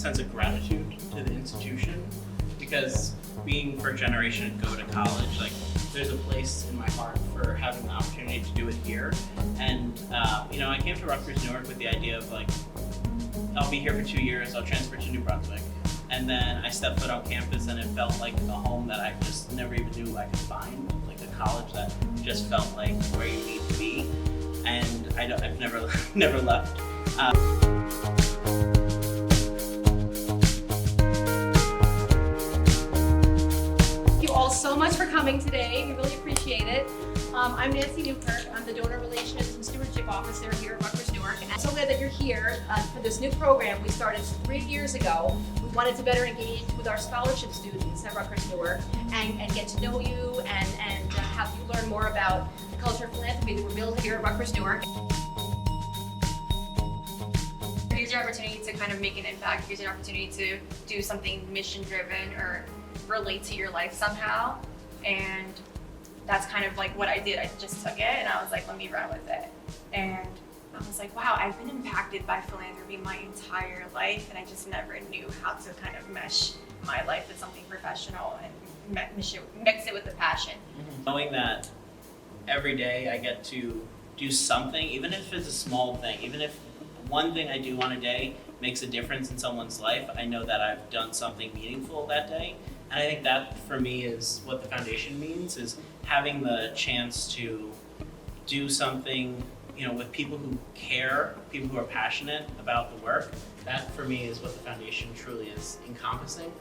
sense of gratitude to the institution, because being first generation to go to college, like there's a place in my heart for having the opportunity to do it here. And I came to Rutgers Newark with the idea of like, I'll be here for 2 years, I'll transfer to New Brunswick. And then I stepped foot on campus and it felt like a home that I just never even knew I could find, like a college that just felt like where you need to be. And I've never left. Thank you all so much for coming today. We really appreciate it. I'm Nancy Newkirk. I'm the Donor Relations and Stewardship Officer here at Rutgers Newark. And I'm so glad that you're here for this new program we started 3 years ago. We wanted to better engage with our scholarship students at Rutgers Newark and get to know you and have you learn more about the culture of philanthropy that we're building here at Rutgers Newark. Use your opportunity to kind of make an impact, use your opportunity to do something mission-driven or relate to your life somehow. And that's kind of like what I did. I just took it and I was like, let me run with it. And I was like, wow, I've been impacted by philanthropy my entire life, and I just never knew how to kind of mesh my life with something professional and mix it with the passion. Knowing that every day I get to do something, even if it's a small thing, even if one thing I do on a day makes a difference in someone's life, I know that I've done something meaningful that day. And I think that for me is what the foundation means, is having the chance to do something, with people who care, people who are passionate about the work. That for me is what the foundation truly is encompassing.